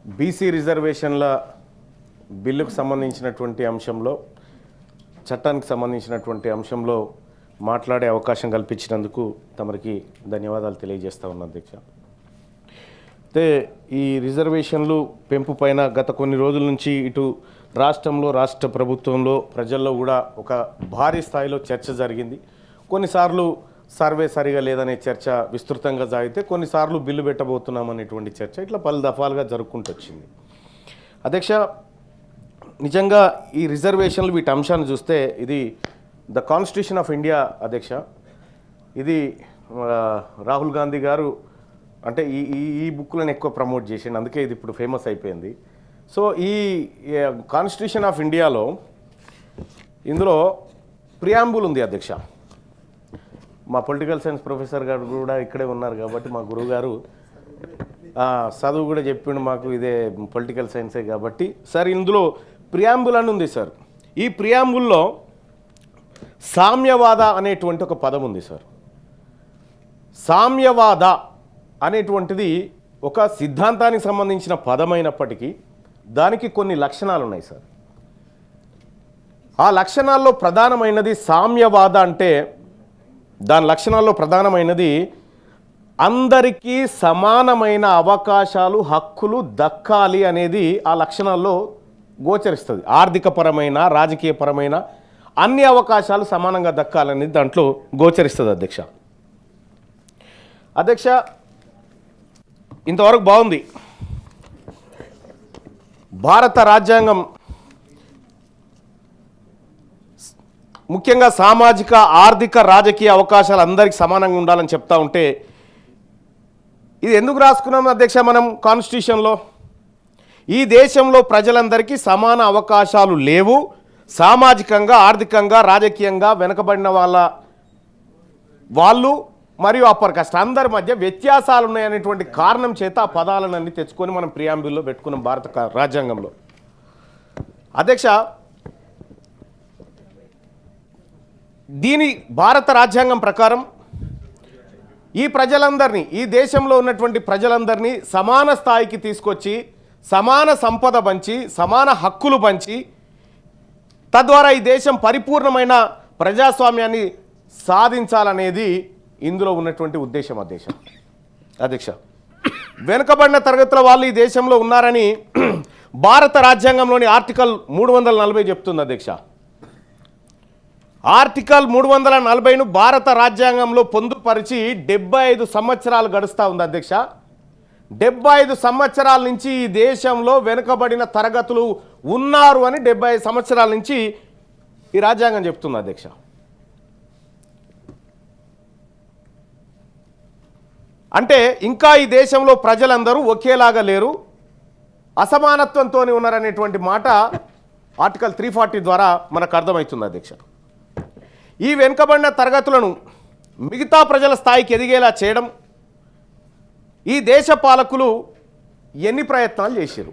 BC రిజర్వేషన్ల బిల్లుకు సంబంధించినటువంటి అంశంలో చట్టానికి సంబంధించినటువంటి అంశంలో మాట్లాడే అవకాశం కల్పించినందుకు తమరికి ధన్యవాదాలు తెలియజేస్తా ఉన్నా అధ్యక్ష. అయితే ఈ రిజర్వేషన్లు పెంపు పైన గత కొన్ని రోజుల నుంచి ఇటు రాష్ట్రంలో రాష్ట్ర ప్రభుత్వంలో ప్రజల్లో కూడా ఒక భారీ స్థాయిలో చర్చ జరిగింది. కొన్నిసార్లు సర్వే సరిగా లేదనే చర్చ విస్తృతంగా సాగితే కొన్నిసార్లు బిల్లు పెట్టబోతున్నామనేటువంటి చర్చ ఇట్లా పలు దఫాలుగా జరుపుకుంటూ వచ్చింది. అధ్యక్ష, నిజంగా ఈ రిజర్వేషన్లు వీటి అంశాన్ని చూస్తే ఇది ద కాన్స్టిట్యూషన్ ఆఫ్ ఇండియా అధ్యక్ష. ఇది రాహుల్ గాంధీ గారు అంటే ఈ బుక్లను ఎక్కువ ప్రమోట్ చేసిండు, అందుకే ఇది ఇప్పుడు ఫేమస్ అయిపోయింది. సో ఈ కాన్స్టిట్యూషన్ ఆఫ్ ఇండియాలో ఇందులో ప్రియాంబుల్ ఉంది అధ్యక్ష. మా పొలిటికల్ సైన్స్ ప్రొఫెసర్ గారు కూడా ఇక్కడే ఉన్నారు కాబట్టి మా గురువు గారు చదువు కూడా చెప్పిండు మాకు, ఇదే పొలిటికల్ సైన్సే కాబట్టి. సార్ ఇందులో ప్రియాంబుల్ అని ఉంది సార్. ఈ ప్రియాంబుల్లో సామ్యవాద అనేటువంటి ఒక పదం ఉంది సార్. సామ్యవాద అనేటువంటిది ఒక సిద్ధాంతానికి సంబంధించిన పదమైనప్పటికీ దానికి కొన్ని లక్షణాలు ఉన్నాయి సార్. ఆ లక్షణాల్లో ప్రధానమైనది సామ్యవాద అంటే దాని లక్షణాల్లో ప్రధానమైనది అందరికీ సమానమైన అవకాశాలు హక్కులు దక్కాలి అనేది ఆ లక్షణాల్లో గోచరిస్తుంది. ఆర్థికపరమైన రాజకీయపరమైన అన్ని అవకాశాలు సమానంగా దక్కాలనేది దాంట్లో గోచరిస్తుంది అధ్యక్ష. అధ్యక్ష, ఇంతవరకు బాగుంది. భారత రాజ్యాంగం ముఖ్యంగా సామాజిక ఆర్థిక రాజకీయ అవకాశాలు అందరికీ సమానంగా ఉండాలని చెప్తా ఉంటే ఇది ఎందుకు రాసుకున్నాం అధ్యక్ష మనం కాన్స్టిట్యూషన్లో? ఈ దేశంలో ప్రజలందరికీ సమాన అవకాశాలు లేవు, సామాజికంగా ఆర్థికంగా రాజకీయంగా వెనుకబడిన వాళ్ళు మరియు అప్పర్ కాస్ట్ అందరి మధ్య వ్యత్యాసాలు ఉన్నాయనేటువంటి కారణం చేత ఆ పదాలన్నీ తెచ్చుకొని మనం ప్రియాంబుల్లో పెట్టుకున్నాం భారత రాజ్యాంగంలో. అధ్యక్ష, దీని భారత రాజ్యాంగం ప్రకారం ఈ ప్రజలందరినీ, ఈ దేశంలో ఉన్నటువంటి ప్రజలందరినీ సమాన స్థాయికి తీసుకొచ్చి సమాన సంపద పంచి సమాన హక్కులు పంచి తద్వారా ఈ దేశం పరిపూర్ణమైన ప్రజాస్వామ్యాన్ని సాధించాలనేది ఇందులో ఉన్నటువంటి ఉద్దేశం అధ్యక్ష. వెనుకబడిన తరగతుల వాళ్ళు ఈ దేశంలో ఉన్నారని భారత రాజ్యాంగంలోని ఆర్టికల్ 340 చెప్తుంది అధ్యక్ష. ఆర్టికల్ 340ను భారత రాజ్యాంగంలో పొందుపరిచి 75 సంవత్సరాలు గడుస్తూ ఉంది అధ్యక్ష. 75 సంవత్సరాల నుంచి ఈ దేశంలో వెనుకబడిన తరగతులు ఉన్నారు అని 75 సంవత్సరాల నుంచి ఈ రాజ్యాంగం చెప్తుంది అధ్యక్ష. అంటే ఇంకా ఈ దేశంలో ప్రజలందరూ ఒకేలాగా లేరు, అసమానత్వంతో ఉన్నారనేటువంటి మాట ఆర్టికల్ 340 ద్వారా మనకు అర్థమవుతుంది అధ్యక్ష. ఈ వెనుకబడిన తరగతులను మిగతా ప్రజల స్థాయికి ఎదిగేలా చేయడం ఈ దేశ పాలకులు ఎన్ని ప్రయత్నాలు చేశారు?